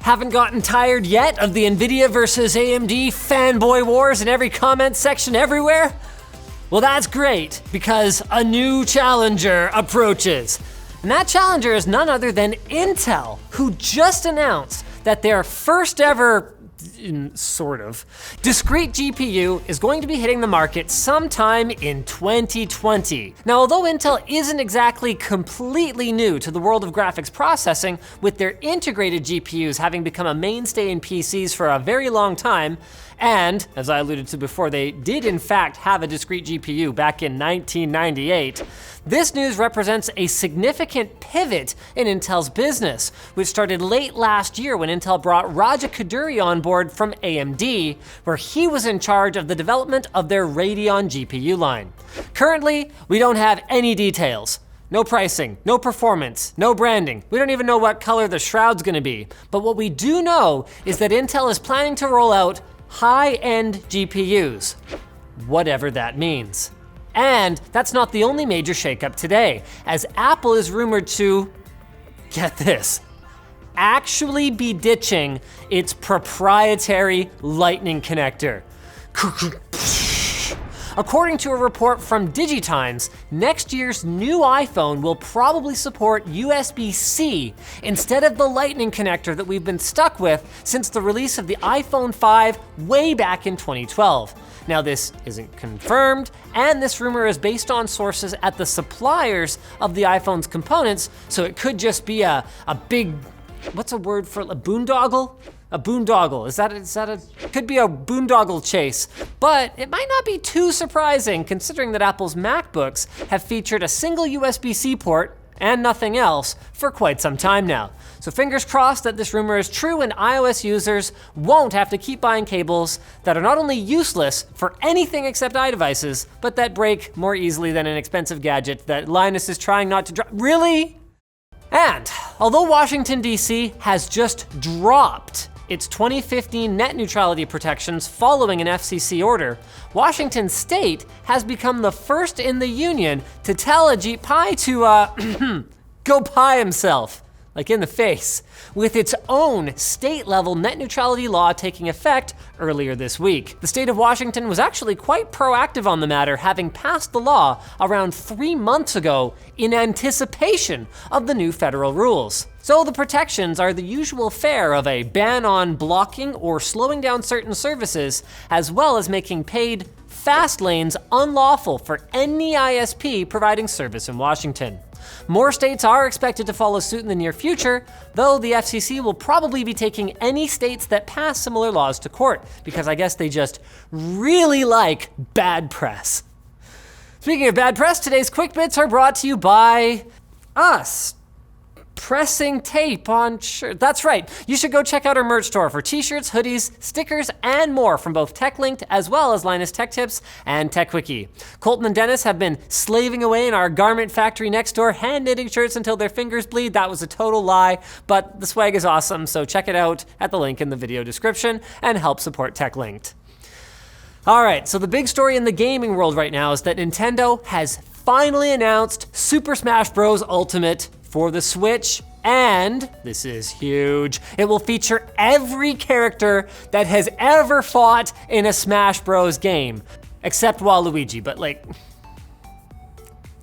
Haven't gotten tired yet of the NVIDIA versus AMD fanboy wars in every comment section everywhere? Well, that's great, because a new challenger approaches. And that challenger is none other than Intel, who just announced that their first ever, sort of, discrete GPU is going to be hitting the market sometime in 2020. Now, although Intel isn't exactly completely new to the world of graphics processing, with their integrated GPUs having become a mainstay in PCs for a very long time, and, as I alluded to before, they did in fact have a discrete GPU back in 1998, this news represents a significant pivot in Intel's business, which started late last year when Intel brought Raja Koduri on board from AMD, where he was in charge of the development of their Radeon GPU line. Currently, we don't have any details. No pricing, no performance, no branding. We don't even know what color the shroud's gonna be. But what we do know is that Intel is planning to roll out high-end GPUs, whatever that means. And that's not the only major shakeup today, as Apple is rumored to, get this, actually be ditching its proprietary Lightning connector. According to a report from DigiTimes, next year's new iPhone will probably support USB-C instead of the Lightning connector that we've been stuck with since the release of the iPhone 5 way back in 2012. Now, this isn't confirmed, and this rumor is based on sources at the suppliers of the iPhone's components, so it could just be a big, what's a word for a boondoggle? A boondoggle, is that could be a boondoggle chase, but it might not be too surprising considering that Apple's MacBooks have featured a single USB-C port and nothing else for quite some time now. So fingers crossed that this rumor is true and iOS users won't have to keep buying cables that are not only useless for anything except iDevices, but that break more easily than an expensive gadget that Linus is trying not to drop. Really? And although Washington, D.C. has just dropped its 2015 net neutrality protections following an FCC order, Washington State has become the first in the union to tell a Jeep Pie to, go pie himself, like in the face, with its own state-level net neutrality law taking effect earlier this week. The state of Washington was actually quite proactive on the matter, having passed the law around 3 months ago in anticipation of the new federal rules. So the protections are the usual fare of a ban on blocking or slowing down certain services, as well as making paid fast lanes unlawful for any ISP providing service in Washington. More states are expected to follow suit in the near future, though the FCC will probably be taking any states that pass similar laws to court, because I guess they just really like bad press. Speaking of bad press, today's Quick Bits are brought to you by us. Pressing tape on shirts. That's right, you should go check out our merch store for t-shirts, hoodies, stickers, and more from both TechLinked as well as Linus Tech Tips and TechWiki. Colton and Dennis have been slaving away in our garment factory next door, hand knitting shirts until their fingers bleed. That was a total lie, but the swag is awesome, so check it out at the link in the video description and help support TechLinked. All right, so the big story in the gaming world right now is that Nintendo has finally announced Super Smash Bros. Ultimate for the Switch, and this is huge, it will feature every character that has ever fought in a Smash Bros. Game, except Waluigi, but like,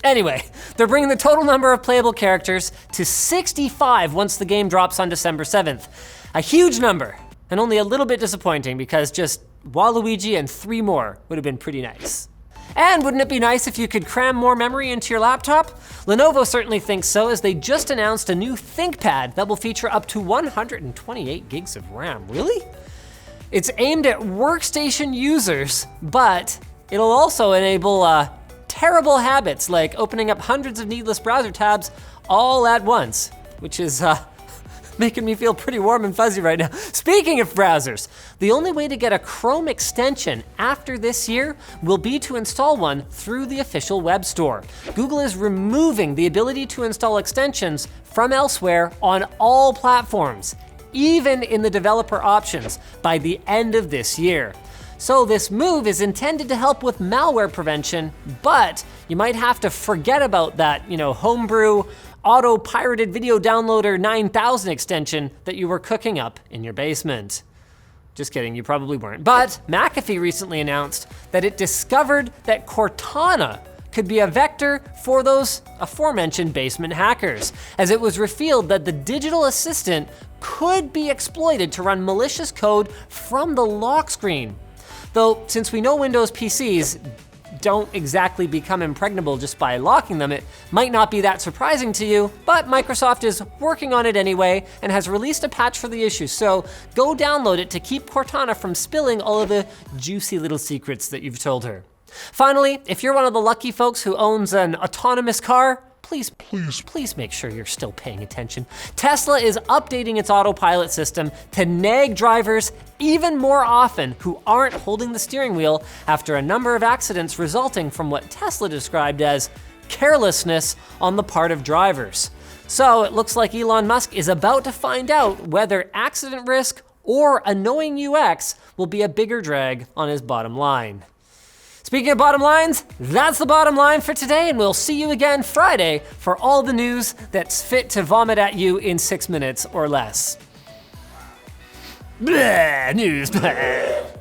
anyway, they're bringing the total number of playable characters to 65 once the game drops on December 7th. A huge number, and only a little bit disappointing because just Waluigi and 3 more would have been pretty nice. And wouldn't it be nice if you could cram more memory into your laptop? Lenovo certainly thinks so, as they just announced a new ThinkPad that will feature up to 128 gigs of RAM. Really? It's aimed at workstation users, but it'll also enable terrible habits like opening up hundreds of needless browser tabs all at once, which is making me feel pretty warm and fuzzy right now. Speaking of browsers, the only way to get a Chrome extension after this year will be to install one through the official web store. Google is removing the ability to install extensions from elsewhere on all platforms, even in the developer options, by the end of this year. So this move is intended to help with malware prevention, but you might have to forget about that, homebrew, auto-pirated video downloader 9000 extension that you were cooking up in your basement. Just kidding, you probably weren't. But McAfee recently announced that it discovered that Cortana could be a vector for those aforementioned basement hackers, as it was revealed that the digital assistant could be exploited to run malicious code from the lock screen. Though, since we know Windows PCs don't exactly become impregnable just by locking them, it might not be that surprising to you, but Microsoft is working on it anyway and has released a patch for the issue, so go download it to keep Cortana from spilling all of the juicy little secrets that you've told her. Finally, if you're one of the lucky folks who owns an autonomous car, please make sure you're still paying attention. Tesla is updating its autopilot system to nag drivers even more often who aren't holding the steering wheel after a number of accidents resulting from what Tesla described as carelessness on the part of drivers. So it looks like Elon Musk is about to find out whether accident risk or annoying UX will be a bigger drag on his bottom line. Speaking of bottom lines, that's the bottom line for today, and we'll see you again Friday for all the news that's fit to vomit at you in 6 minutes or less. Bleh, news. Bleh.